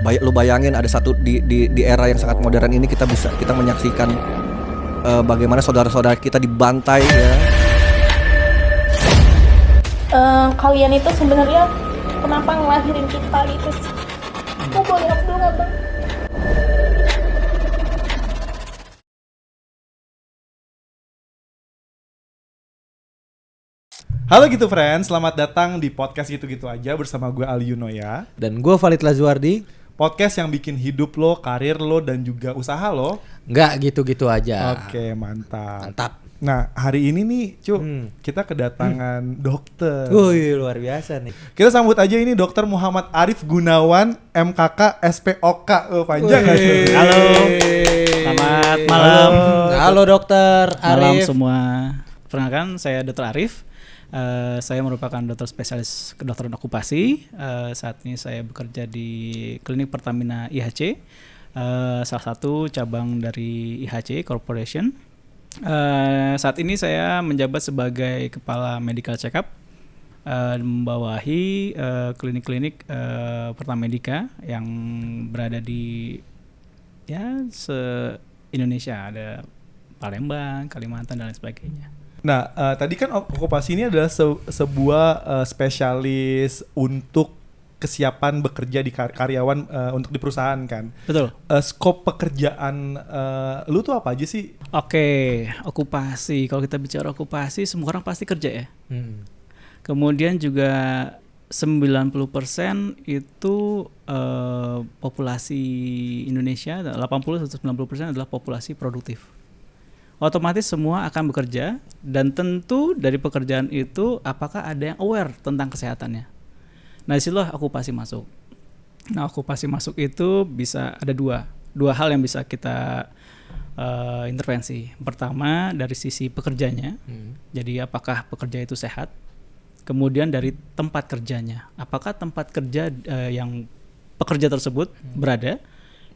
Lu bayangin ada satu di era yang sangat modern ini kita menyaksikan bagaimana saudara-saudara kita dibantai ya. Kalian itu sebenarnya kenapa ngelahirin kita gitu sih? Aku boleh jawab dulu nggak, Bang? Halo gitu friends, selamat datang di podcast gitu-gitu aja bersama gue Ali Yunoya. Dan gue Valid Lazuardi. Podcast yang bikin hidup lo, karir lo, dan juga usaha lo Nggak gitu-gitu aja. Oke, mantap. Mantap. Nah, hari ini nih Cu, kita kedatangan dokter. Wih, luar biasa nih. Kita sambut aja ini Dokter Muhammad Arif Gunawan, MKK SPOK. Panjang gak tuh? Halo, selamat malam. Halo dokter Malam Arif. semua. Perkenalkan, saya Dr. Arif. Saya merupakan dokter spesialis kedokteran okupasi. Saat ini saya bekerja di klinik Pertamina IHC, salah satu cabang dari IHC Corporation. Saat ini saya menjabat sebagai kepala medical check-up, membawahi klinik-klinik Pertamedika yang berada di se-Indonesia, ada Palembang, Kalimantan, dan lain sebagainya. Nah, tadi kan okupasi ini adalah sebuah spesialis untuk kesiapan bekerja di karyawan untuk di perusahaan kan. Betul. Skop pekerjaan lu tuh apa aja sih? Oke, okupasi. Kalau kita bicara okupasi, semua orang pasti kerja ya. Kemudian juga 90% itu populasi Indonesia, 80-90% adalah populasi produktif. Otomatis semua akan bekerja, dan tentu dari pekerjaan itu apakah ada yang aware tentang kesehatannya. Nah, disitulah okupasi masuk. Nah, okupasi masuk itu bisa ada dua hal yang bisa kita intervensi. Pertama dari sisi pekerjanya, jadi apakah pekerja itu sehat. Kemudian dari tempat kerjanya, apakah tempat kerja yang pekerja tersebut berada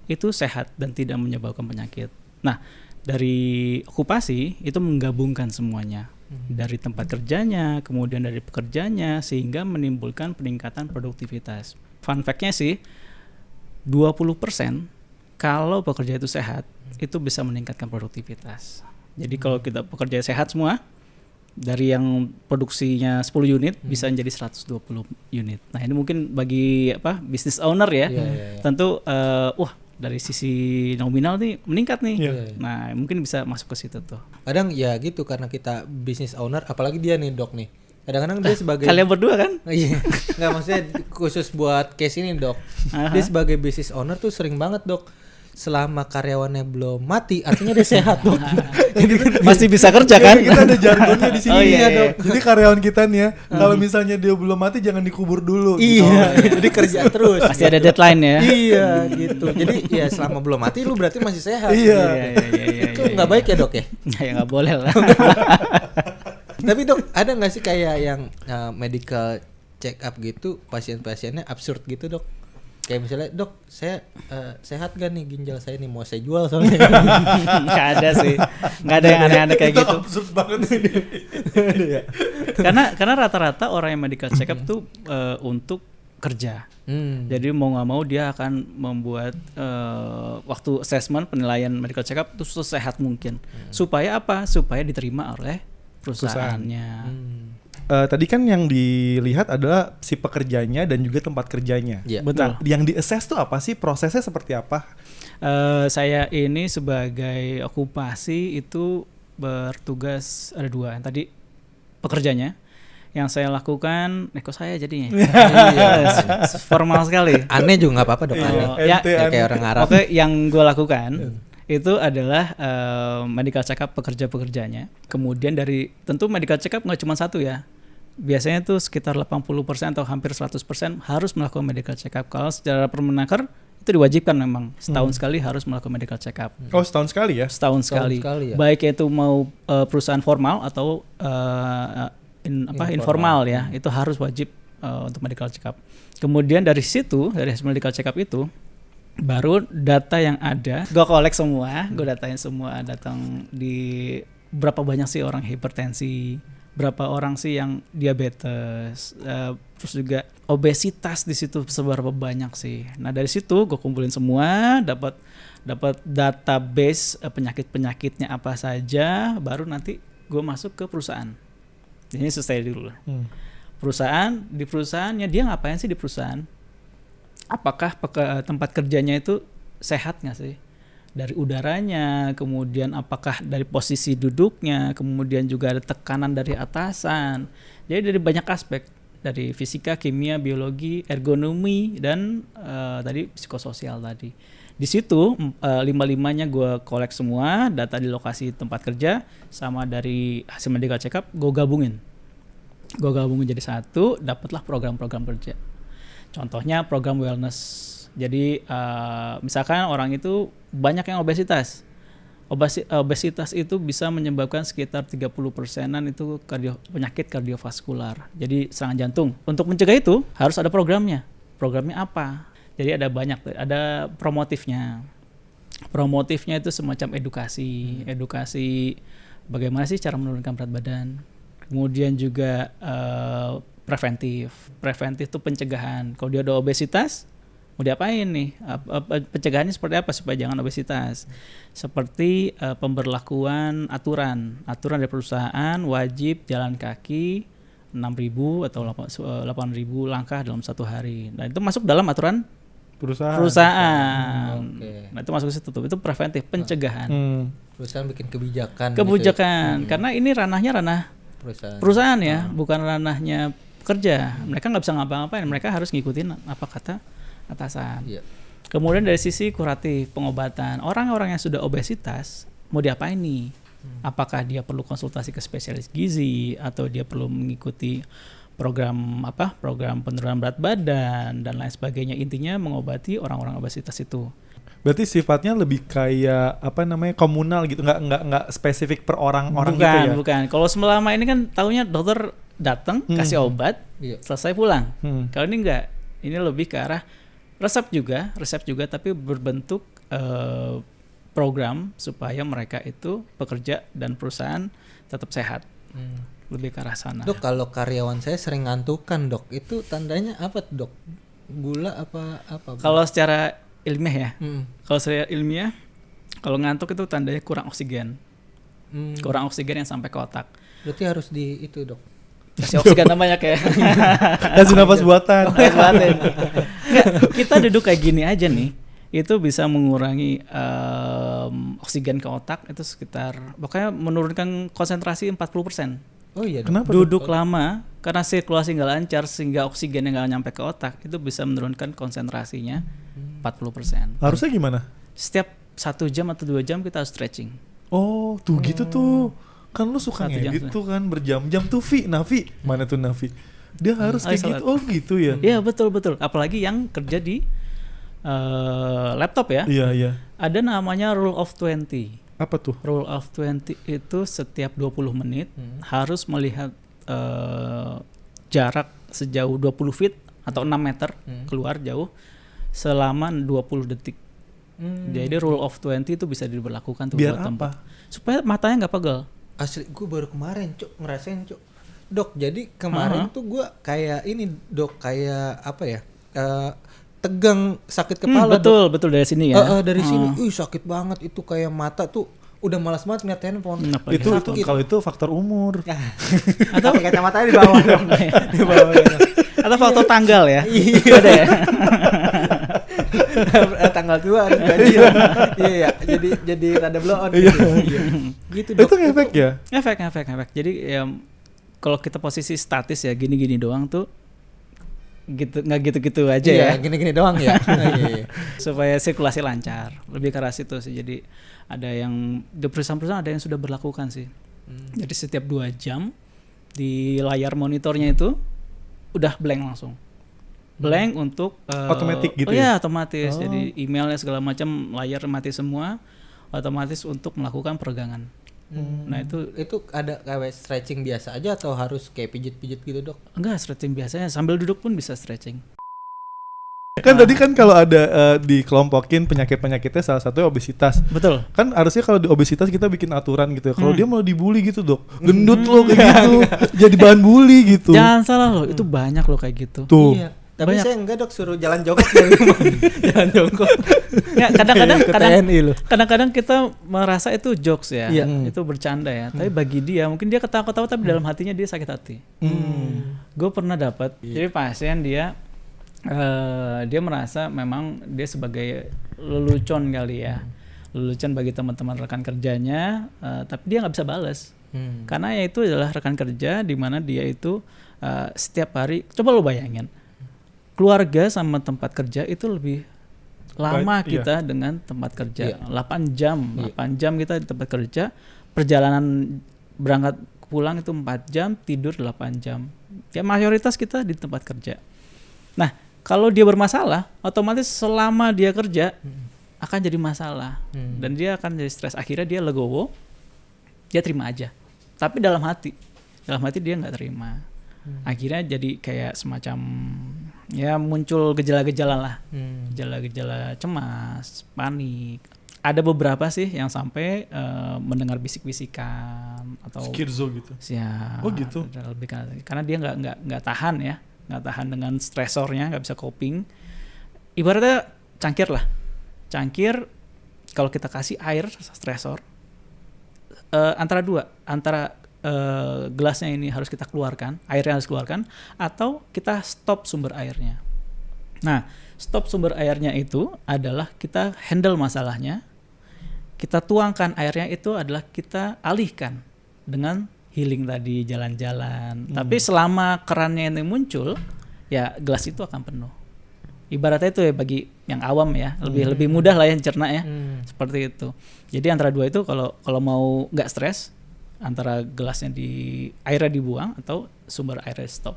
itu sehat dan tidak menyebabkan penyakit. Nah, dari okupasi itu menggabungkan semuanya, dari tempat kerjanya, kemudian dari pekerjanya, sehingga menimbulkan peningkatan produktivitas. Fun fact-nya sih, 20% kalau pekerja itu sehat, itu bisa meningkatkan produktivitas. Jadi kalau kita pekerja sehat semua, dari yang produksinya 10 unit bisa menjadi 120 unit. Nah, ini mungkin bagi business owner ya, tentu dari sisi nominal nih meningkat nih. Nah, mungkin bisa masuk ke situ tuh. Kadang ya gitu, karena kita business owner, apalagi dia nih dok nih. Kadang-kadang dia sebagai Kalian berdua kan? Iya. Nggak, maksudnya khusus buat case ini dok. Dia sebagai business owner tuh sering banget dok, selama karyawannya belum mati, artinya dia sehat dok. Masih bisa kerja kan? Kita ada jargonnya di sini Oh, iya, ya, iya. Dok. Jadi karyawan kita nih ya, kalau misalnya dia belum mati jangan dikubur dulu. Iya, jadi kerja terus. Pasti ada deadline ya. Iya gitu. Jadi ya selama belum mati lu berarti masih sehat. Iya. Itu nggak baik ya dok ya. Ya nggak boleh lah. Tapi dok, ada nggak sih kayak yang medical check up gitu, pasien-pasiennya absurd gitu dok? Kayak misalnya, dok, saya sehat gak nih ginjal saya nih, mau saya jual soalnya. Nggak ada sih, nggak ada yang aneh-aneh kayak Itu gitu. absurd banget sih. Karena rata-rata orang yang medical check up tuh untuk kerja. Jadi mau nggak mau dia akan membuat waktu assessment penilaian medical check up itu sesehat mungkin. Supaya apa? Supaya diterima oleh perusahaannya. Tadi kan yang dilihat adalah si pekerjanya dan juga tempat kerjanya. Iya. Betul. Nah, yang di-assess tuh apa sih? Prosesnya seperti apa? Saya ini sebagai okupasi itu bertugas ada dua. Yang tadi pekerjanya, yang saya lakukan, kok saya jadinya formal sekali. Aneh juga nggak apa-apa dok, aneh. Ya, Ya, kayak orang Arab. Oke, yang gue lakukan itu adalah medical check up pekerja-pekerjanya. Kemudian dari tentu medical check up nggak cuma satu ya. Biasanya tuh sekitar 80% atau hampir 100% harus melakukan medical check up. Kalau secara Permenaker itu diwajibkan memang setahun sekali harus melakukan medical check up. Oh, setahun sekali ya? Setahun sekali ya? Baik itu mau perusahaan formal atau informal ya, itu harus wajib untuk medical check up. Kemudian dari situ, dari hasil medical check up itu baru data yang ada gue collect semua, gue datain semua, datang di berapa banyak sih orang hipertensi, berapa orang sih yang diabetes, terus juga obesitas di situ seberapa banyak sih. Nah dari situ gue kumpulin semua, dapat database penyakit-penyakitnya apa saja, baru nanti gue masuk ke perusahaan. Ini selesai dulu. Di perusahaannya dia ngapain sih di perusahaan? Apakah tempat kerjanya itu sehat nggak sih? Dari udaranya, kemudian apakah dari posisi duduknya, kemudian juga ada tekanan dari atasan. Jadi dari banyak aspek, dari fisika, kimia, biologi, ergonomi, dan tadi psikososial tadi. Di situ 5-5-nya gue kolek semua, data di lokasi tempat kerja, sama dari hasil medical check up, gue gabungin jadi satu, dapatlah program-program kerja. Contohnya program wellness. Jadi misalkan orang itu banyak yang obesitas. Obesitas itu bisa menyebabkan sekitar 30%-an itu penyakit kardiovaskular. Jadi serangan jantung. Untuk mencegah itu harus ada programnya. Programnya apa? Jadi ada banyak, ada promotifnya. Promotifnya itu semacam edukasi bagaimana sih cara menurunkan berat badan. Kemudian juga preventif itu pencegahan. Kalau dia ada obesitas, mau diapain nih? Pencegahannya seperti apa supaya jangan obesitas? Seperti pemberlakuan aturan dari perusahaan wajib jalan kaki 6.000 atau 8.000 langkah dalam satu hari. Nah itu masuk dalam aturan perusahaan. Nah itu masuk ke situ tuh. Itu preventif, pencegahan. Perusahaan bikin kebijakan. Karena ini ranah perusahaan ya, bukan ranahnya pekerja. Mereka nggak bisa ngapa-ngapain. Mereka harus ngikutin apa kata atasan. Kemudian dari sisi kuratif, pengobatan, orang-orang yang sudah obesitas mau diapain nih? Apakah dia perlu konsultasi ke spesialis gizi atau dia perlu mengikuti program penurunan berat badan dan lain sebagainya. Intinya mengobati orang-orang obesitas itu. Berarti sifatnya lebih kayak komunal gitu, nggak spesifik per orang-orang gitu ya? Bukan. Kalau selama ini kan taunya dokter datang kasih obat, selesai pulang. Kalau ini enggak. Ini lebih ke arah resep juga tapi berbentuk program supaya mereka itu pekerja dan perusahaan tetap sehat. Lebih ke arah sana. Dok, kalau karyawan saya sering ngantukan, Dok. Itu tandanya apa, Dok? Gula apa? Kalau secara ilmiah ya. Kalau secara ilmiah, kalau ngantuk itu tandanya kurang oksigen. Kurang oksigen yang sampai ke otak. Berarti harus di itu, Dok. Kasih oksigen banyak ya. Kasih napas buatan. Kita duduk kayak gini aja nih, itu bisa mengurangi oksigen ke otak itu sekitar, pokoknya menurunkan konsentrasi 40%. Oh iya. Kenapa? Duduk lama karena sirkulasi nggak lancar sehingga oksigennya nggak nyampe ke otak, itu bisa menurunkan konsentrasinya 40%. Harusnya gimana? Setiap 1 jam atau 2 jam kita harus stretching. Oh, tuh gitu tuh. Kan lu suka gitu kan berjam-jam tuh Navi. Mana tuh Navi? Dia harus kayak gitu. Oh gitu ya. Iya betul. Apalagi yang kerja di laptop ya. Iya. Ada namanya rule of 20. Apa tuh? Rule of 20 itu setiap 20 menit harus melihat jarak sejauh 20 feet atau 6 meter keluar jauh selama 20 detik. Jadi rule of 20 itu bisa diberlakukan tuh biar buat apa? tempat. Supaya matanya nggak pegel. Asli, gue baru kemarin ngerasain Dok, jadi kemarin tuh gue kayak ini, Dok, kayak apa ya? Tegang, sakit kepala. Betul dari sini ya. Dari sini, sakit banget itu, kayak mata tuh udah malas banget ngeliat handphone. Itu kalau itu faktor umur. Atau kacamatanya di bawah dong. Di bawah. Atau faktor tanggal ya. Iya. Ada ya. Tanggal tua harus ganjil. Iya. Jadi rada blow on gitu. Gitu, Dok. Itu efek ya? Efek. Jadi ya, kalau kita posisi statis ya gini-gini doang tuh gitu, nggak gitu-gitu aja ya. Gini-gini doang ya. Iya. Supaya sirkulasi lancar. Lebih ke arah situ sih. Jadi ada yang di perusahaan-perusahaan ada yang sudah berlakukan sih. Jadi setiap 2 jam di layar monitornya itu udah blank langsung. Blank untuk otomatis gitu ya? Iya, otomatis. Jadi emailnya segala macam layar mati semua, otomatis untuk melakukan peregangan. Nah itu ada kayak stretching biasa aja atau harus kayak pijit-pijit gitu, Dok? Enggak, stretching biasanya sambil duduk pun bisa stretching. Kan tadi kan kalau ada dikelompokin penyakit-penyakitnya salah satunya obesitas. Betul. Kan harusnya kalau di obesitas kita bikin aturan gitu ya. Kalau dia mau dibully gitu, Dok. Gendut lo kayak gitu. Jadi bahan bully gitu. Jangan salah loh, itu banyak loh kayak gitu. Tuh. Iya. Tapi Banyak. saya enggak dok, suruh jalan jongkok dari rumah. Jalan jongkok. Ya, kadang-kadang Ke TNI loh. kadang-kadang kita merasa itu jokes ya, Iya. itu bercanda ya. Tapi bagi dia mungkin dia ketawa-ketawa tapi dalam hatinya dia sakit hati. Gue pernah dapat, jadi pasien dia dia merasa memang dia sebagai lelucon kali ya, lelucon bagi teman-teman rekan kerjanya, tapi dia nggak bisa balas. Karena ya itu adalah rekan kerja di mana dia itu setiap hari, coba lo bayangin, keluarga sama tempat kerja itu lebih lama Iya. kita dengan tempat kerja. Iya. 8 jam, 8 jam kita di tempat kerja, perjalanan berangkat pulang itu 4 jam, tidur 8 jam. Ya mayoritas kita di tempat kerja. Nah, kalau dia bermasalah, otomatis selama dia kerja akan jadi masalah. Dan dia akan jadi stres. Akhirnya dia legowo, dia terima aja. Tapi dalam hati dia nggak terima. Akhirnya jadi kayak semacam ya muncul gejala-gejala lah, gejala-gejala cemas, panik. Ada beberapa sih yang sampai mendengar bisik-bisikan atau Skirzo gitu. ya, Oh, gitu. karena dia nggak tahan ya, nggak tahan dengan stresornya, nggak bisa coping. Ibaratnya cangkir lah, cangkir kalau kita kasih air stresor, antara gelasnya ini harus kita keluarkan, airnya harus keluarkan, atau kita stop sumber airnya. Nah, stop sumber airnya itu adalah kita handle masalahnya, kita tuangkan airnya itu adalah kita alihkan dengan healing tadi, jalan-jalan. Tapi selama kerannya ini muncul, ya gelas itu akan penuh. Ibaratnya itu ya bagi yang awam ya, lebih mudah lah ya cerna ya, seperti itu. Jadi antara dua itu kalau mau nggak stres, antara gelasnya airnya dibuang atau sumber airnya stop.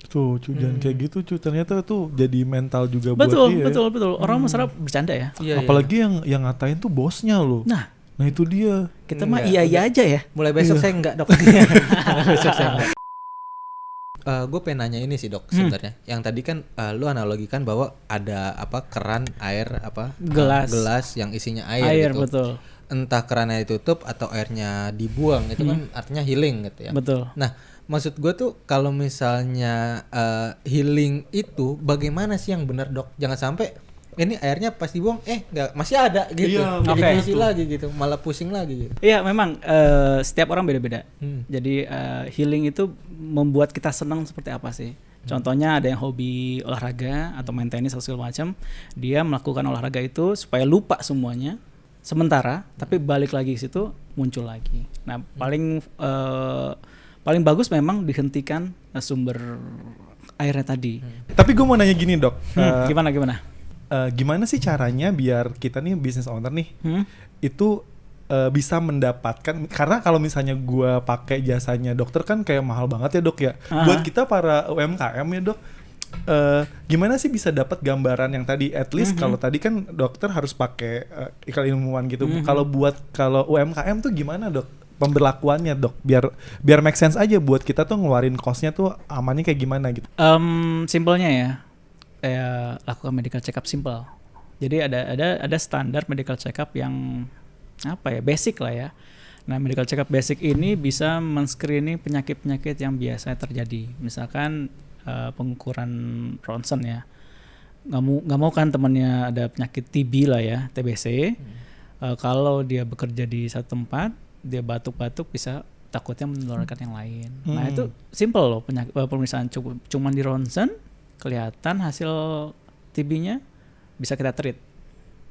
Tuh, jangan kayak gitu, ternyata tuh jadi mental juga Betul, buat dia. betul. Orang masalah bercanda ya. Iya, Apalagi yang ngatain tuh bosnya loh. Nah, itu dia. kita mah Enggak, iya aja ya. Mulai besok Iya. saya enggak dok. Mulai besok saya enggak. Gue pengen nanya ini sih dok sebenarnya. Yang tadi kan lu analogikan bahwa ada keran air gelas yang isinya air gitu. Betul. Entah kerannya ditutup atau airnya dibuang itu kan artinya healing gitu ya. Betul. Nah maksud gue tuh kalau misalnya healing itu bagaimana sih yang benar dok? Jangan sampai ini airnya pas dibuang nggak masih ada gitu. Iya, Jadi oke. isi lagi gitu, malah pusing lagi gitu. Iya, memang setiap orang beda-beda. Jadi healing itu membuat kita senang seperti apa sih? Contohnya ada yang hobi olahraga atau main tenis atau segala macam, dia melakukan olahraga itu supaya lupa semuanya sementara, tapi balik lagi ke situ muncul lagi. Nah, paling bagus memang dihentikan sumber airnya tadi. Tapi gue mau nanya gini, Dok. Gimana? Gimana sih caranya biar kita nih business owner nih itu bisa mendapatkan, karena kalau misalnya gue pakai jasanya dokter kan kayak mahal banget ya dok ya. Buat kita para UMKM ya dok, gimana sih bisa dapat gambaran yang tadi, at least kalau tadi kan dokter harus pakai keilmuan gitu. Kalau UMKM tuh gimana dok pemberlakuannya dok, biar make sense aja buat kita tuh ngeluarin cost-nya tuh amannya kayak gimana gitu. Simpelnya ya, lakukan medical check up simple. Jadi ada standar medical check up yang basic lah ya. Nah, medical check up basic ini bisa men-screening penyakit-penyakit yang biasa terjadi. Misalkan pengukuran ronsen ya. Nggak mau kan temannya ada penyakit TB lah ya, TBC. Kalau dia bekerja di satu tempat, dia batuk-batuk bisa takutnya menularkan yang lain. Nah, itu simple loh pemeriksaan cuman di ronsen kelihatan hasil TB-nya, bisa kita treat.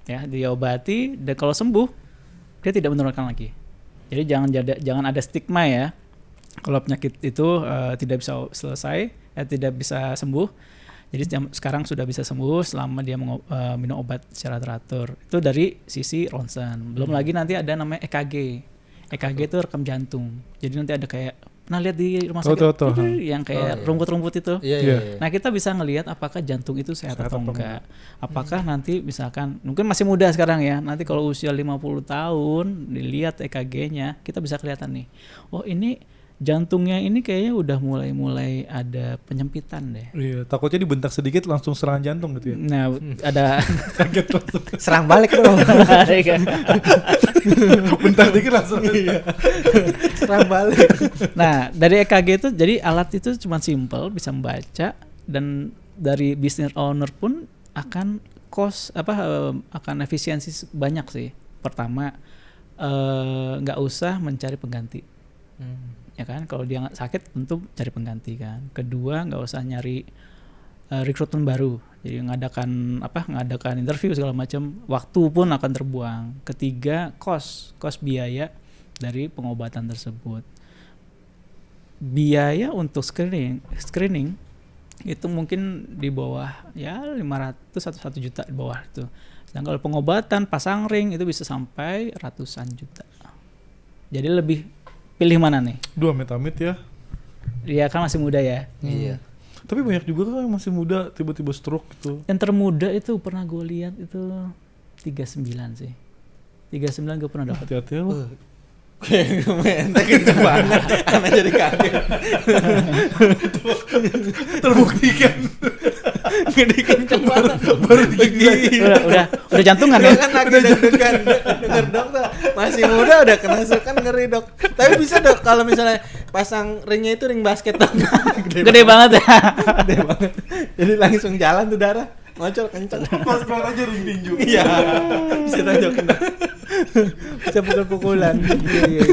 Ya, diobati, dan kalau sembuh dia tidak menularkan lagi. Jadi jangan ada stigma ya. Kalau penyakit itu tidak bisa selesai, tidak bisa sembuh. Jadi sekarang sudah bisa sembuh selama dia minum obat secara teratur. Itu dari sisi ronsen. Belum lagi nanti ada namanya EKG. EKG itu rekam jantung. Jadi nanti ada kayak, pernah lihat di rumah sakit yang kayak rumput-rumput itu. Iya. Nah, kita bisa ngelihat apakah jantung itu sehat atau enggak. Apakah nanti misalkan mungkin masih muda sekarang ya, nanti kalau usia 50 tahun dilihat EKG-nya, kita bisa kelihatan nih. Oh, ini Jantungnya ini kayaknya udah mulai ada penyempitan deh. Iya, takutnya dibentak sedikit langsung serangan jantung gitu ya. Nah, ada Kaget langsung. Serang balik dong. Bentak dikit langsung. Iya. Serang balik. Nah, dari EKG itu jadi alat itu cuma simple, bisa membaca, dan dari business owner pun akan akan efisiensi banyak sih. Pertama, nggak usah mencari pengganti. Ya kan, kalau dia nggak sakit tentu cari pengganti kan. Kedua, nggak usah nyari rekrutmen baru, jadi ngadakan interview segala macam, waktu pun akan terbuang. Ketiga, cost biaya dari pengobatan tersebut. Biaya untuk screening itu mungkin di bawah ya 500 atau 1 juta di bawah itu. Dan kalau pengobatan pasang ring itu bisa sampai ratusan juta. Jadi lebih pilih mana nih? 2 metamit ya. Dia kan masih muda ya. Iya. Tapi banyak juga kan yang masih muda tiba-tiba stroke gitu. Yang termuda itu pernah gue lihat itu 39 sih. 39 gue pernah dapat. Hati-hati lo. Entah kenceng banget. Anak jadi kaget. Terbuktikan. Gede kenceng banget. Baru digigit. Udah jantungan Dia ya. kan lagi deg-degan denger dokter masih muda udah kerasukan ngeri dok. Tapi bisa dok kalau misalnya pasang ringnya itu ring basket dok. Gede banget ya. Gede banget. Jadi langsung jalan tuh darah ngocor kenceng. Pas keluar aja ring tinju. Iya. Bisa tonjokin dok. Bisa pukul-pukulan. Iya.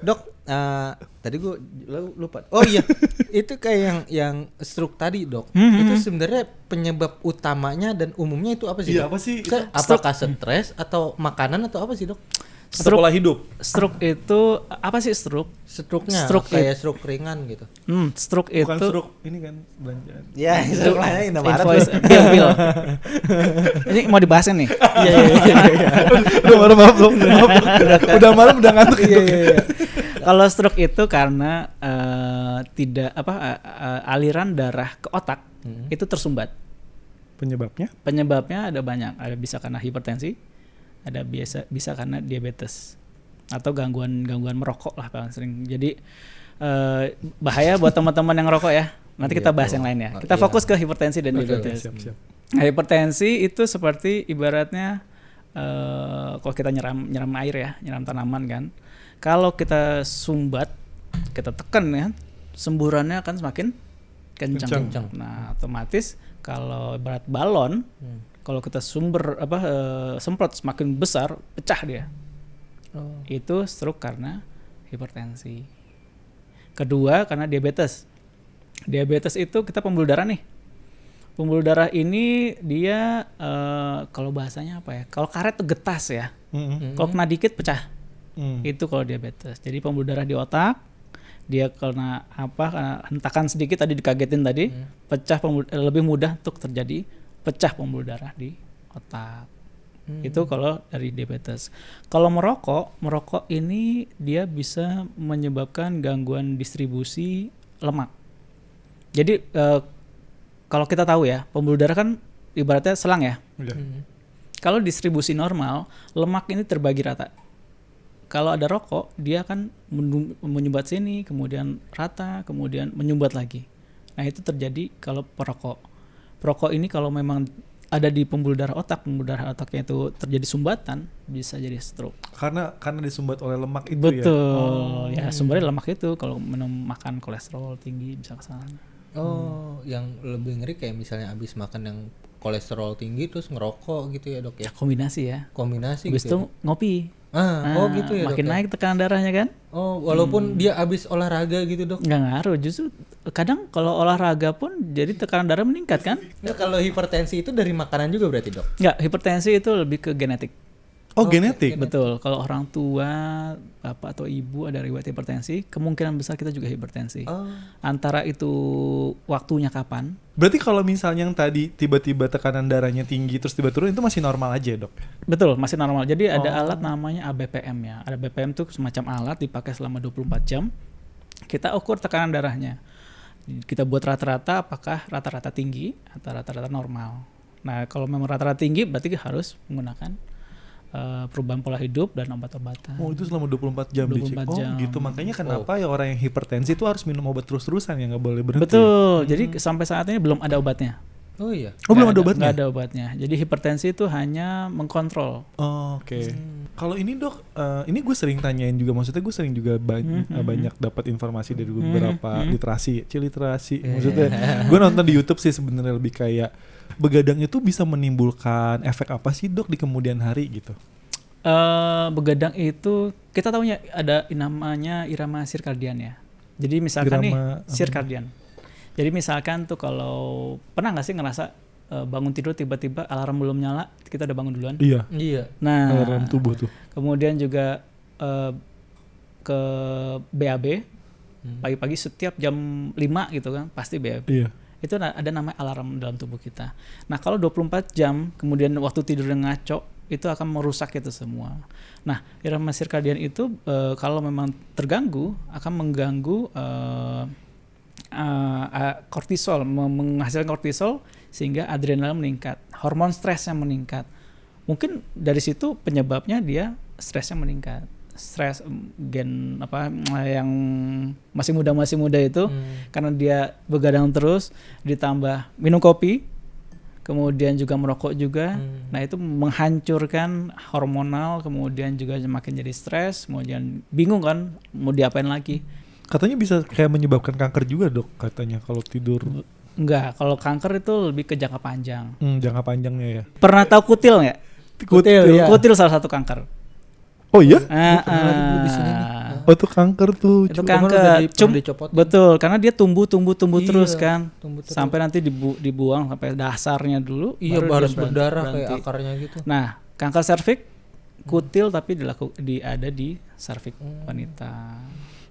Dok, tadi gue lupa. Oh iya, itu kayak yang stroke tadi dok. Itu sebenarnya penyebab utamanya dan umumnya itu apa sih? Iya, Dok? apa sih? Apakah stres atau makanan atau apa sih dok? Atau pola hidup. Stroke itu apa sih stroke? Stroke-nya Stroke kayak stroke ringan gitu. Stroke Bukan itu stroke, ini kan belanjaan. Ya, stroke lain invoice bill. Ini mau dibahas nih. Iya. Udah maaf dong. Udah malam udah ngantuk. Iya. Kalau stroke itu karena aliran darah ke otak itu tersumbat. Penyebabnya? Penyebabnya ada banyak. Ada bisa karena hipertensi, ada bisa karena diabetes atau gangguan merokok lah paling sering. Jadi bahaya buat teman-teman yang rokok ya. Nanti kita bahas yang lain ya. Kita fokus ke hipertensi dan diabetes. Siap. Nah, hipertensi itu seperti ibaratnya kalau kita nyiram air ya, nyiram tanaman kan. Kalau kita sumbat, kita tekan ya, semburannya akan semakin kencang. Nah, otomatis kalau berat balon, kalau kita semprot semakin besar, pecah dia. Itu stroke karena hipertensi. Kedua karena diabetes. Diabetes itu kita pembuluh darah nih. Pembuluh darah ini dia kalau bahasanya apa ya? Kalau karet tuh getas ya. Kalau kena dikit pecah. Itu kalau diabetes. Jadi pembuluh darah di otak, dia karena hentakan sedikit tadi dikagetin tadi, pecah lebih mudah untuk terjadi pecah pembuluh darah di otak. Itu kalau dari diabetes. Kalau merokok ini dia bisa menyebabkan gangguan distribusi lemak. Jadi kalau kita tahu ya, pembuluh darah kan ibaratnya selang ya. Kalau distribusi normal, lemak ini terbagi rata. Kalau ada rokok, dia akan menyumbat sini, kemudian rata, kemudian menyumbat lagi. Nah, itu terjadi kalau perokok. Perokok ini kalau memang ada di pembuluh darah otaknya itu terjadi sumbatan, bisa jadi stroke. Karena disumbat oleh lemak itu. Betul. Ya, sumbernya lemak itu. Kalau makan kolesterol tinggi bisa ke sana. Yang lebih ngeri kayak misalnya abis makan yang kolesterol tinggi terus ngerokok gitu ya dok ya? Kombinasi ya. gitu Habis itu ya? ngopi. Gitu ya makin dok, naik tekanan darahnya kan? Walaupun dia abis olahraga gitu dok? Nggak ngaruh, justru kadang kalau olahraga pun jadi tekanan darah meningkat kan? Nggak, kalau hipertensi itu dari makanan juga berarti dok? Nggak, hipertensi itu lebih ke genetik. Genetik? Betul, kalau orang tua, bapak atau ibu ada riwayat hipertensi, kemungkinan besar kita juga hipertensi. Antara itu waktunya kapan? Berarti kalau misalnya yang tadi tiba-tiba tekanan darahnya tinggi terus tiba turun itu masih normal aja dok? Betul, masih normal. Jadi ada alat namanya ABPM ya. Ada BPM itu semacam alat dipakai selama 24 jam. Kita ukur tekanan darahnya. Kita buat rata-rata apakah rata-rata tinggi atau rata-rata normal. Nah, kalau memang rata-rata tinggi berarti harus menggunakan perubahan pola hidup dan obat-obatan. Oh, itu selama 24 jam dicek. 24 Oh, jam. gitu. Makanya kenapa ya orang yang hipertensi itu harus minum obat terus-terusan ya, nggak boleh berhenti. Betul. Jadi sampai saat ini belum ada obatnya. Oh iya. Oh, belum Nggak ada obatnya? Nggak ada obatnya. Jadi hipertensi itu hanya mengkontrol. Oh, oke. Kalau ini dok, ini gue sering tanyain juga, maksudnya gue sering juga banyak dapat informasi dari beberapa literasi. Maksudnya gue nonton di YouTube sih sebenarnya lebih kayak begadang itu bisa menimbulkan efek apa sih dok di kemudian hari gitu? Begadang itu kita tahunya ada namanya irama sirkadian ya. Jadi misalkan sirkadian. Jadi misalkan tuh kalau pernah nggak sih ngerasa bangun tidur tiba-tiba alarm belum nyala, kita udah bangun duluan. Iya. Nah, Alarm tubuh tuh. kemudian juga ke BAB pagi-pagi setiap jam 5 gitu kan pasti BAB. Iya. Itu ada namanya alarm dalam tubuh kita. Nah, kalau 24 jam kemudian waktu tidurnya ngaco, itu akan merusak itu semua. Nah, irama sirkadian itu kalau memang terganggu akan mengganggu kortisol, menghasilkan kortisol sehingga adrenal meningkat, hormon stresnya meningkat. Mungkin dari situ penyebabnya dia stresnya meningkat. Stres gen apa yang masih muda itu karena dia begadang terus ditambah minum kopi, kemudian juga merokok juga. Nah, itu menghancurkan hormonal, kemudian juga semakin jadi stres, kemudian bingung kan mau diapain lagi. Katanya bisa kayak menyebabkan kanker juga dok, katanya kalau tidur. Enggak, kalau kanker itu lebih ke jangka panjang. Jangka panjangnya ya. Pernah tahu kutil nggak? Kutil, Kutil salah satu kanker. Oh iya? Pernah lagi dulu di sini nih. Oh itu kanker tuh. Itu Kemarin kanker. udah dicopot. Betul, karena dia tumbuh Iya, terus kan. tumbuh terus. Sampai nanti dibuang sampai dasarnya dulu. Iya, baru harus dia berdarah berhenti. kayak akarnya gitu. Nah, kanker serviks kutil tapi ada di serviks wanita.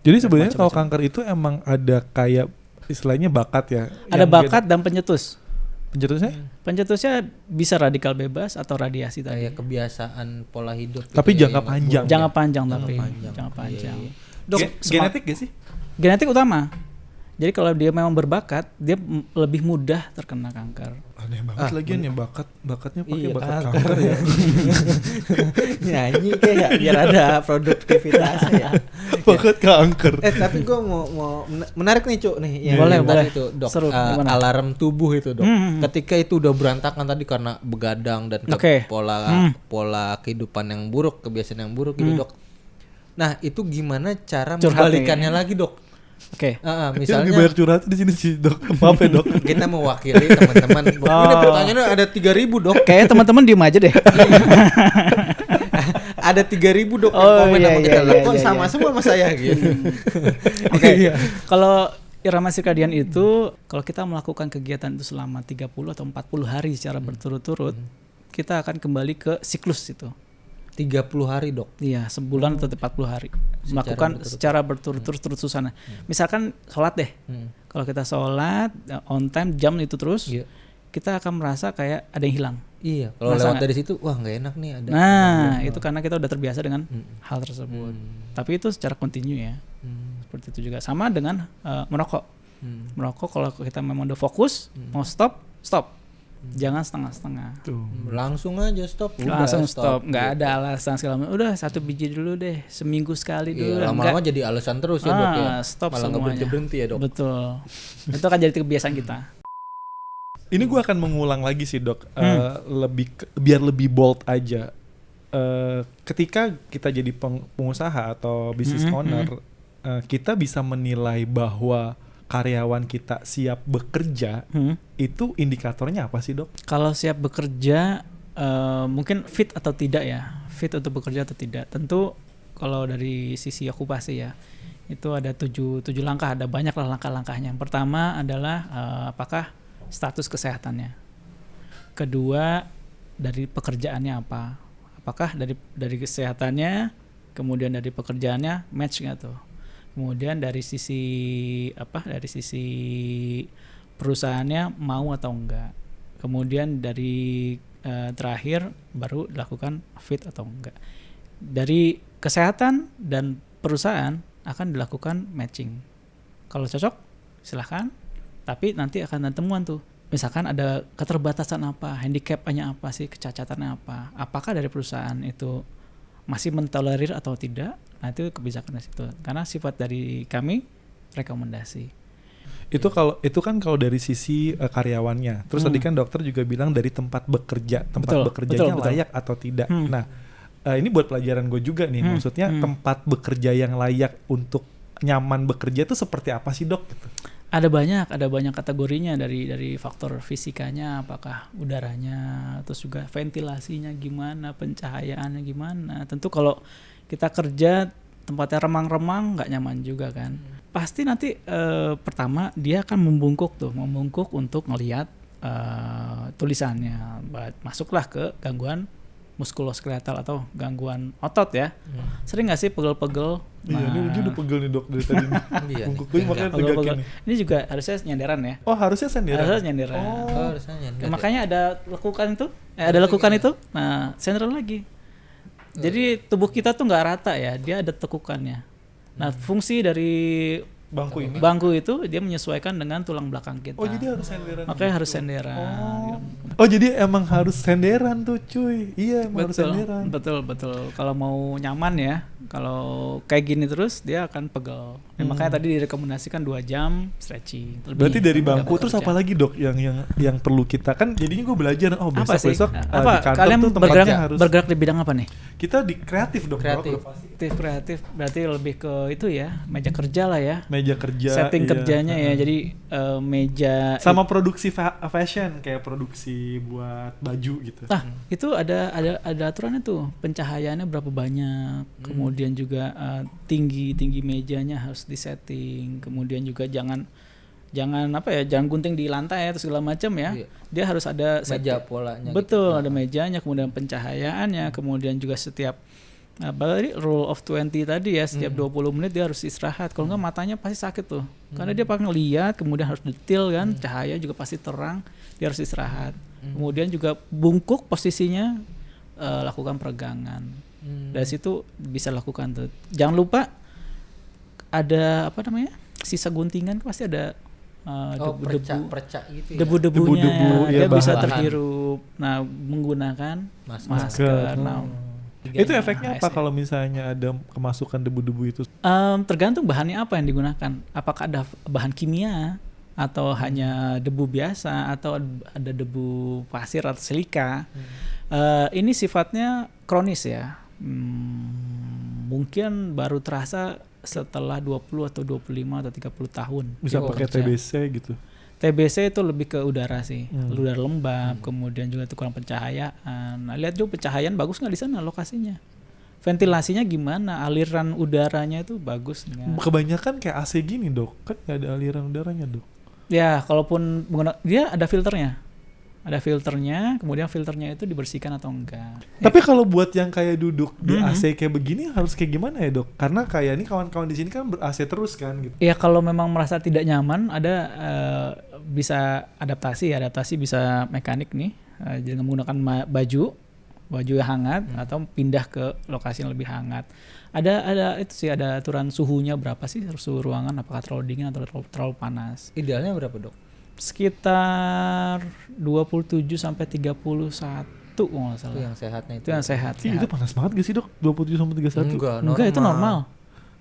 Jadi sebenarnya kalau macam-macam. kanker itu emang ada kayak istilahnya bakat ya. Ada yang bakat dan pencetus. pencetusnya? Pencetusnya bisa radikal bebas atau radiasi tadi. Kayak kebiasaan pola hidup. Tapi gitu ya, jangka yang panjang. buruk. Jangka panjang tapi. panjang. Jangka panjang. Iya, Dok, Genetik gak sih? genetik utama. Jadi kalau dia memang berbakat, dia lebih mudah terkena kanker. Aneh banget lagian ya bakatnya pakai Iya, bakat kanker. kanker ya. Nyanyi kayak biar ada produktivitasnya ya. Bakat kanker. Tapi gue mau menarik nih Cuk nih yang Boleh, tadi boleh. itu dok, Seru, gimana? alarm tubuh itu dok. Hmm. Ketika itu udah berantakan tadi karena begadang dan Oke. pola kehidupan yang buruk, kebiasaan yang buruk gitu dok. Nah itu gimana cara Curhat membalikannya nih. lagi dok? Oke. Misalnya Misalnya dibayar curhat di sini sih dok. Maaf ya dok. kita mewakili teman-teman. Ini pertanyaannya ada 3.000 dok. Kayaknya teman-teman diem aja deh. Ada 3.000 dok yang Oh, komen iya, sama kita. iya, Lah, iya, kok iya, sama iya. semua sama saya gitu. Oke. Kalau irama sirkadian itu kalau kita melakukan kegiatan itu selama 30 atau 40 hari secara berturut-turut, kita akan kembali ke siklus itu. 30 hari dok. Iya, sebulan atau 40 hari. Melakukan secara berturut-turut terus-terusan. Misalkan sholat deh. Kalau kita sholat on time jam itu terus, Iya. kita akan merasa kayak ada yang hilang. Iya, kalau Masa lewat nggak? dari situ, wah nggak enak nih ada. Nah, itu karena kita udah terbiasa dengan hal tersebut. Tapi itu secara kontinu ya. Seperti itu juga. Sama dengan merokok. Merokok kalau kita memang udah fokus, mau stop. Jangan setengah-setengah. Langsung aja stop. Langsung stop. Nggak Gitu. ada alasan segala macam. Udah 1 biji dulu deh, seminggu sekali dulu. Iya, lama-lama jadi alasan terus ya dok ya. Stop Malah nggak semuanya. berhenti ya dok. Betul. Itu akan jadi kebiasaan kita. Ini gue akan mengulang lagi sih dok. Biar lebih bold aja. Ketika kita jadi pengusaha atau business owner, kita bisa menilai bahwa karyawan kita siap bekerja. Itu indikatornya apa sih dok? Kalau siap bekerja, mungkin fit atau tidak ya. Fit untuk bekerja atau tidak. Tentu kalau dari sisi okupasi ya, itu ada 7 langkah. Ada banyak lah langkah-langkahnya. Yang pertama adalah apakah status kesehatannya. Kedua, dari pekerjaannya apa. Apakah dari kesehatannya, kemudian dari pekerjaannya match nggak tuh. Kemudian dari sisi perusahaannya mau atau enggak. Kemudian dari terakhir baru dilakukan fit atau enggak. Dari kesehatan dan perusahaan akan dilakukan matching. Kalau cocok silahkan, tapi nanti akan ada temuan tuh misalkan ada keterbatasan apa, handicapnya apa sih, kecacatannya apa, apakah dari perusahaan itu masih mentolerir atau tidak. Nah itu kebijakan dari situ, karena sifat dari kami rekomendasi. Itu kan kalau dari sisi karyawannya. Terus tadi kan dokter juga bilang dari tempat bekerja, bekerjanya betul. layak atau tidak. Nah, ini buat pelajaran gue juga nih. Maksudnya tempat bekerja yang layak untuk nyaman bekerja itu seperti apa sih, Dok? Gitu. Ada banyak kategorinya, dari faktor fisikanya, apakah udaranya, terus juga ventilasinya gimana, pencahayaannya gimana. Tentu kalau kita kerja tempatnya remang-remang nggak nyaman juga kan. Pasti nanti pertama dia akan membungkuk untuk ngelihat tulisannya. Masuklah ke gangguan muskuloskeletal atau gangguan otot ya. Sering nggak sih pegel-pegel? Iya, ini udah pegel nih, Dok, dari tadi. Iya Bungkuk nih, gue makanya Pegel-pegel. tegakin nih. Ini juga harusnya nyenderan ya. Oh, harusnya senderan. Harusnya nyenderan. Oh, harusnya nyender. Makanya ada lekukan itu, ada lekukan itu. Nah, senderan lagi. Jadi tubuh kita tuh nggak rata ya, dia ada tekukannya. Nah, fungsi dari bangku itu dia menyesuaikan dengan tulang belakang kita. Oh, jadi harus senderan. Makanya gitu. harus senderan. Oh, jadi emang harus senderan tuh, cuy. Iya, emang harus senderan. Betul. Kalau mau nyaman ya, kalau kayak gini terus dia akan pegel. Makanya tadi direkomendasikan 2 jam stretching. Berarti dari bangku Bekerja. terus apa lagi, Dok, yang perlu kita, kan jadinya gue belajar Apa sih? besok Apa di kantor kalian tuh tempatnya harus bergerak di bidang apa nih? kita di kreatif, Dok. Kreatif. Kreatif berarti lebih ke itu ya, meja kerja lah ya. Meja kerja, Setting iya. kerjanya ya. Jadi meja Sama produksi fashion, kayak produksi buat baju gitu. Nah, itu ada aturannya tuh. Pencahayaannya berapa banyak. Kemudian juga tinggi mejanya harus disetting. Kemudian juga jangan jangan gunting di lantai atau segala macam ya. Iya. Dia harus ada meja polanya. Betul, gitu. ada mejanya, kemudian pencahayaannya, kemudian juga setiap tadi rule of 20 tadi ya, setiap 20 menit dia harus istirahat. Kalau enggak matanya pasti sakit tuh. Karena dia pakai ngeliat, kemudian harus detail kan, cahaya juga pasti terang, dia harus istirahat. Kemudian juga bungkuk posisinya, lakukan peregangan. Dari situ bisa lakukan tuh. Jangan lupa ada sisa guntingan pasti ada percak gitu ya. debu-debunya, Debu-debu, dia ya, bisa bahan. terhirup. Nah, menggunakan Masker. Nah, Itu efeknya apa ASN. kalau misalnya ada kemasukan debu-debu itu? Tergantung bahannya apa yang digunakan. Apakah ada bahan kimia atau hanya debu biasa atau ada debu pasir atau silika. Ini sifatnya kronis ya. Mungkin baru terasa setelah 20 atau 25 atau 30 tahun. Bisa pakai TBC gitu. TBC itu lebih ke udara sih, udara lembab, kemudian juga itu kurang pencahayaan. Nah, lihat juga pencahayaan bagus nggak di sana lokasinya. Ventilasinya gimana, aliran udaranya itu bagus nggak? Kebanyakan kayak AC gini, Dok. Kan nggak ada aliran udaranya, Dok. Ya, kalaupun dia ada filternya. Ada filternya, kemudian filternya itu dibersihkan atau enggak. Tapi kalau buat yang kayak duduk di AC kayak begini harus kayak gimana ya, Dok? Karena kayak ini kawan-kawan di sini kan ber-AC terus kan gitu. Ya kalau memang merasa tidak nyaman, ada bisa adaptasi bisa mekanik nih, dengan menggunakan baju yang hangat atau pindah ke lokasi yang lebih hangat. Ada itu sih, ada aturan suhunya berapa sih suhu ruangan, apakah terlalu dingin atau terlalu panas. Idealnya berapa, Dok? Sekitar 27 sampai 31 kalau nggak salah. Itu yang sehatnya Itu yang sehat. Ih, itu panas banget gak sih, Dok? 27 sampai 31. Enggak, itu normal.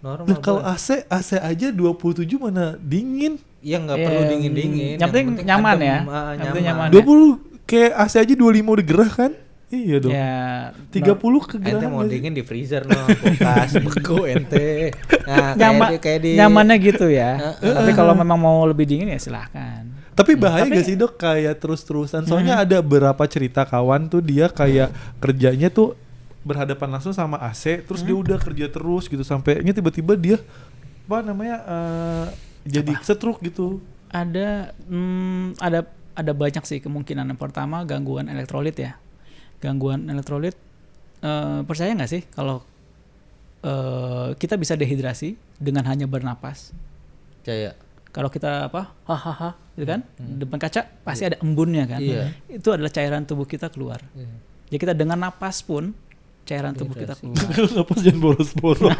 Normal. Nah, kalau AC aja 27 mana dingin. Iya, nggak perlu dingin-dingin. Yang penting nyaman adem, ya. Yang penting nyaman. 20 kayak AC aja 25 udah gerah kan? Iya, Dok. Ya, 30 Ente kegerahan. mau nggak sih? dingin di freezer no, kulkas beku ente. Nah, kayak di nyamannya gitu ya. Tapi kalau memang mau lebih dingin ya silahkan. Tapi bahaya gak sih, Dok, kayak terus-terusan? Soalnya ada beberapa cerita kawan tuh dia kayak kerjanya tuh berhadapan langsung sama AC, terus dia udah kerja terus gitu sampainya tiba-tiba dia jadi stroke gitu. Ada banyak sih kemungkinan. Yang pertama gangguan elektrolit ya. Gangguan elektrolit, percaya nggak sih kalau kita bisa dehidrasi dengan hanya bernapas? Percaya. Kalau kita hahaha gitu kan, depan kaca pasti ada embunnya kan. Iya. Itu adalah cairan tubuh kita keluar. Jadi kita dengan napas pun cairan tubuh kita keluar. Kenapa jangan boros-boros?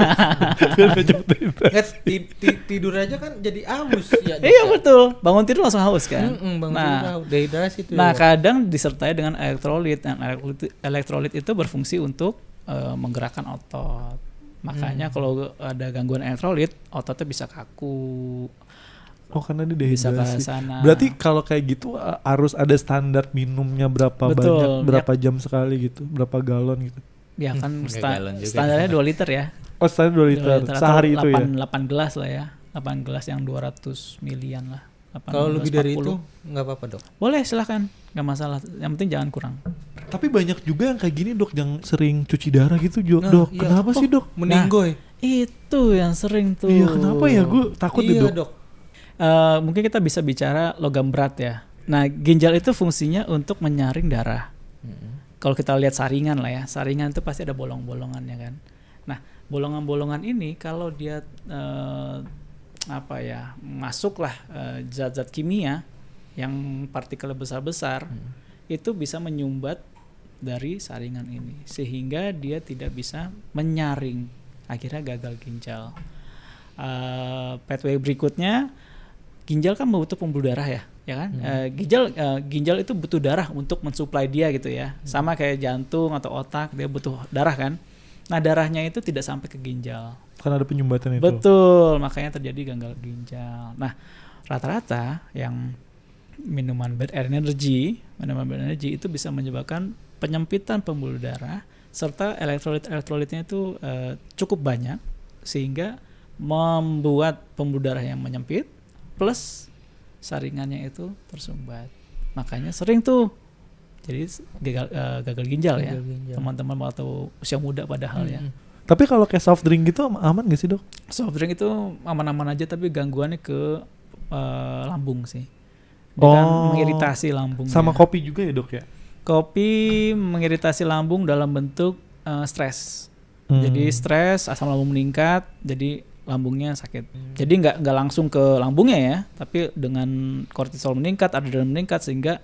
Biar nggak cepet dehidrasi. Nggak, tidur aja kan jadi aus ya. Dok, Iya ya? betul, bangun tidur langsung haus kan. Bangun Nah, tidur haus, dehidrasi itu. nah ya. kadang disertai dengan elektrolit. Dan elektrolit itu berfungsi untuk menggerakkan otot. Makanya kalau ada gangguan elektrolit, ototnya bisa kaku, Oh karena dia bisa ke dehidrasi. sana. Berarti kalau kayak gitu harus ada standar minumnya berapa Betul, banyak, berapa jam sekali gitu, berapa galon gitu. Ya kan Nggak galon juga. standarnya 2 liter ya. Oh standar 2 liter, Atau sehari itu ya? 8 gelas lah ya. 8 gelas yang 200 milian lah. 8 Kalau lebih dari 40. itu nggak apa-apa dok. Boleh silahkan, nggak masalah. Yang penting jangan kurang. Tapi banyak juga yang kayak gini dok, yang sering cuci darah gitu Nah, dok. iya. Kenapa sih dok? Meninggoy. Itu yang sering tuh. Iya kenapa ya? Gue takut deh Iya dok. dok. Mungkin kita bisa bicara logam berat ya. Nah, ginjal itu fungsinya untuk menyaring darah. Kalau kita lihat saringan lah ya, saringan itu pasti ada bolong-bolongannya kan. Nah, bolongan-bolongan ini kalau dia masuklah zat-zat kimia yang partikel besar-besar, itu bisa menyumbat dari saringan ini sehingga dia tidak bisa menyaring, akhirnya gagal ginjal. Pathway berikutnya, ginjal kan butuh pembuluh darah ya kan? Ginjal itu butuh darah untuk mensuplai dia gitu ya. Sama kayak jantung atau otak, dia butuh darah kan. Nah, darahnya itu tidak sampai ke ginjal. Karena ada penyumbatan itu. Betul, makanya terjadi gagal ginjal. Nah, rata-rata yang minuman bad energy itu bisa menyebabkan penyempitan pembuluh darah serta elektrolitnya itu cukup banyak sehingga membuat pembuluh darah yang menyempit plus saringannya itu tersumbat. Makanya sering tuh jadi gagal ginjal ya. Teman-teman waktu usia muda padahal ya. Tapi kalau kayak soft drink gitu aman gak sih dok? Soft drink itu aman-aman aja tapi gangguannya ke lambung sih. Dia kan mengiritasi lambung. Sama kopi juga ya dok ya? Kopi mengiritasi lambung dalam bentuk stres. Jadi stres, asam lambung meningkat, jadi lambungnya sakit. Jadi nggak langsung ke lambungnya ya, tapi dengan kortisol meningkat, adrenalin meningkat sehingga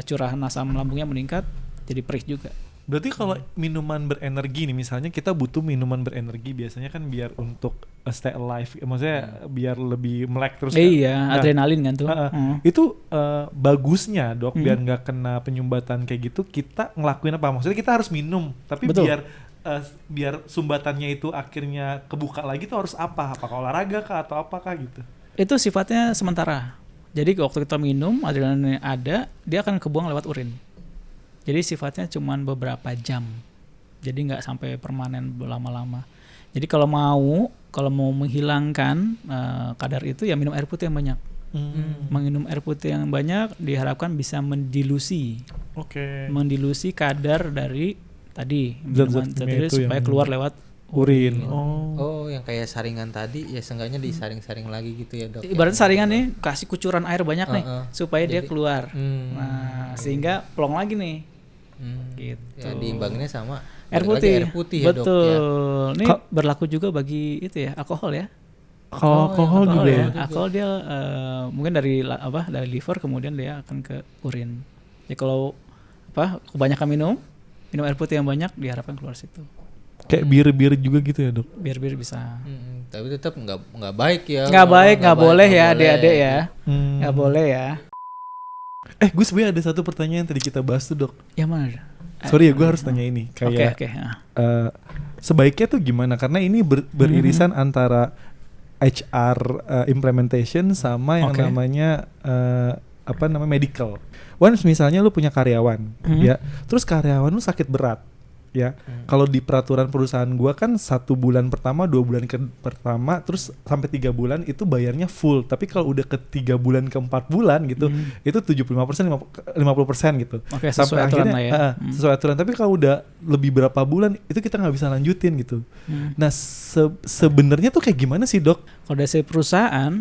curahan asam lambungnya meningkat, jadi perih juga. Berarti kalau minuman berenergi nih, misalnya kita butuh minuman berenergi biasanya kan biar untuk stay alive, maksudnya biar lebih melek terus. Iya, adrenalin kan tuh. Itu bagusnya dok, biar nggak kena penyumbatan kayak gitu, kita ngelakuin apa? Maksudnya kita harus minum, tapi Betul. biar sumbatannya itu akhirnya kebuka lagi tuh harus apa? Apakah olahraga kah atau apakah gitu? Itu sifatnya sementara. Jadi waktu kita minum, adrenalin ada, dia akan kebuang lewat urin. Jadi sifatnya cuma beberapa jam. Jadi nggak sampai permanen lama-lama. Jadi kalau mau menghilangkan kadar itu ya minum air putih yang banyak. Minum air putih yang banyak diharapkan bisa mendilusi. Mendilusi kadar dari tadi minuman tadi supaya keluar lewat urin. Oh, yang kayak saringan tadi ya seenggaknya disaring-saring lagi gitu ya dok. Ibaratnya saringan nih kasih kucuran air banyak nih supaya dia keluar. Nah, sehingga plong lagi nih. Gitu. Ya diimbanginnya sama air putih. Ya betul. dok ya. Ini berlaku juga bagi itu ya, alkohol ya. Alkohol juga ya. Alkohol dia mungkin dari liver kemudian dia akan ke urin. Ya kalau kebanyakan minum air putih yang banyak diharapkan keluar situ. Kayak bir juga gitu ya dok? Bir bisa. Tapi tetap nggak baik ya. Nggak boleh ya adik-adik ya. Nggak boleh ya. Gue sebenarnya ada satu pertanyaan yang tadi kita bahas tuh dok. Yang mana? Sorry ya, gue harus tanya ini. Kayak sebaiknya tuh gimana? Karena ini beririsan antara HR implementation sama yang namanya medical. Once misalnya lu punya karyawan, ya, terus karyawan lu sakit berat, ya. Kalau di peraturan perusahaan gua kan 1 bulan pertama, 2 bulan pertama, terus sampai 3 bulan itu bayarnya full. Tapi kalau udah ke 3 bulan ke 4 bulan gitu, itu 75%, 50% gitu. Oke, sampai sesuai aturan akhirnya lah ya. Sesuai aturan. Tapi kalau udah lebih berapa bulan itu kita nggak bisa lanjutin gitu. Nah, sebenarnya tuh kayak gimana sih dok? Kalau dari perusahaan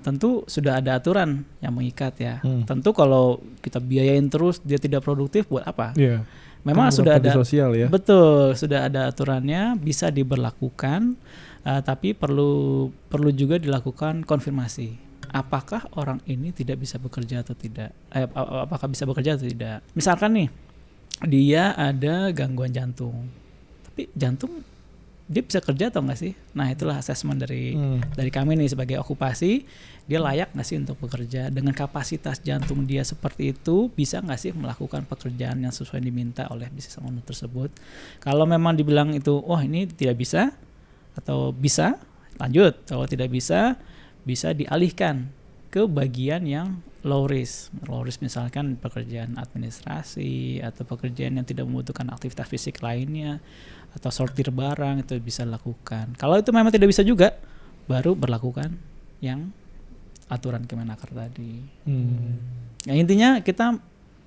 tentu sudah ada aturan yang mengikat ya. Tentu kalau kita biayain terus dia tidak produktif buat apa? Iya. Memang sudah ada sosial ya. Betul, sudah ada aturannya, bisa diberlakukan, tapi perlu juga dilakukan konfirmasi. Apakah orang ini tidak bisa bekerja atau tidak? Apakah bisa bekerja atau tidak? Misalkan nih, dia ada gangguan jantung. Tapi jantung dia bisa kerja atau enggak sih? Nah, itulah assessment dari kami nih sebagai okupasi, dia layak nggak sih untuk bekerja dengan kapasitas jantung dia seperti itu, bisa nggak sih melakukan pekerjaan yang sesuai diminta oleh business owner tersebut. Kalau memang dibilang itu, oh ini tidak bisa atau bisa, lanjut. Kalau tidak bisa, bisa dialihkan ke bagian yang low risk. Low risk misalkan pekerjaan administrasi atau pekerjaan yang tidak membutuhkan aktivitas fisik lainnya atau sortir barang, itu bisa dilakukan. Kalau itu memang tidak bisa juga, baru berlakukan yang aturan Kemenaker tadi. Nah, intinya kita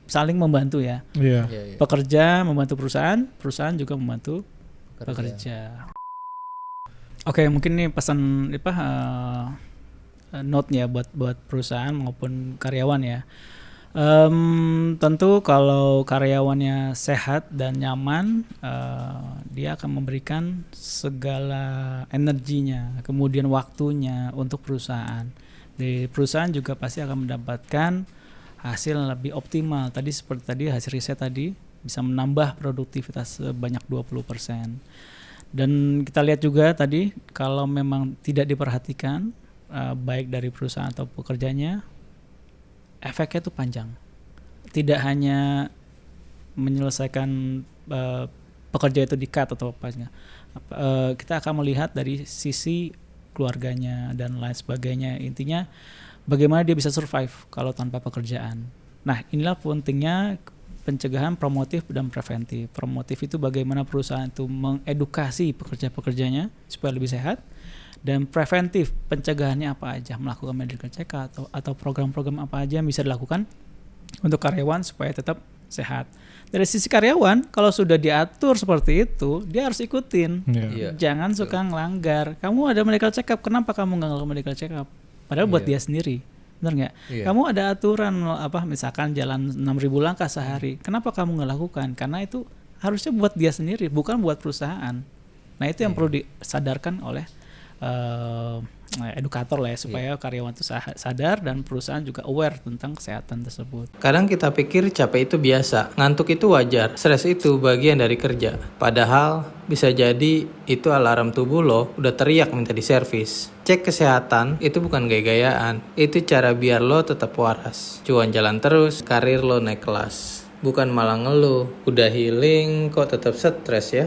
saling membantu ya. Iya. Pekerja membantu perusahaan, perusahaan juga membantu pekerja. Oke, mungkin nih pesan note-nya buat perusahaan maupun karyawan ya. Tentu kalau karyawannya sehat dan nyaman, dia akan memberikan segala energinya, kemudian waktunya untuk perusahaan. Di perusahaan juga pasti akan mendapatkan hasil lebih optimal. Tadi seperti tadi hasil riset tadi bisa menambah produktivitas sebanyak 20%. Dan kita lihat juga tadi kalau memang tidak diperhatikan baik dari perusahaan atau pekerjanya, efeknya itu panjang. Tidak hanya menyelesaikan pekerja itu di-cut atau apanya. Kita akan melihat dari sisi keluarganya dan lain sebagainya. Intinya bagaimana dia bisa survive kalau tanpa pekerjaan. Nah, inilah pentingnya pencegahan promotif dan preventif. Promotif itu bagaimana perusahaan itu mengedukasi pekerja-pekerjanya supaya lebih sehat. Dan preventif, pencegahannya apa aja, melakukan medical check atau program-program apa aja yang bisa dilakukan untuk karyawan supaya tetap sehat. Dari sisi karyawan, kalau sudah diatur seperti itu, dia harus ikutin. Jangan suka ngelanggar. Kamu ada medical check up, kenapa kamu nggak ngelakuin medical check up? Padahal buat dia sendiri, benar nggak? Kamu ada aturan misalkan jalan 6.000 langkah sehari, kenapa kamu nggak lakukan? Karena itu harusnya buat dia sendiri, bukan buat perusahaan. Nah, itu yang perlu disadarkan oleh edukator lah ya, supaya karyawan itu sadar dan perusahaan juga aware tentang kesehatan tersebut. Kadang kita pikir capek itu biasa, ngantuk itu wajar, stres itu bagian dari kerja. Padahal bisa jadi itu alarm tubuh lo udah teriak minta diservis. Cek kesehatan itu bukan gaya-gayaan, itu cara biar lo tetap waras. Cuan jalan terus, karir lo naik kelas. Bukan malah ngeluh, udah healing kok tetap stres ya.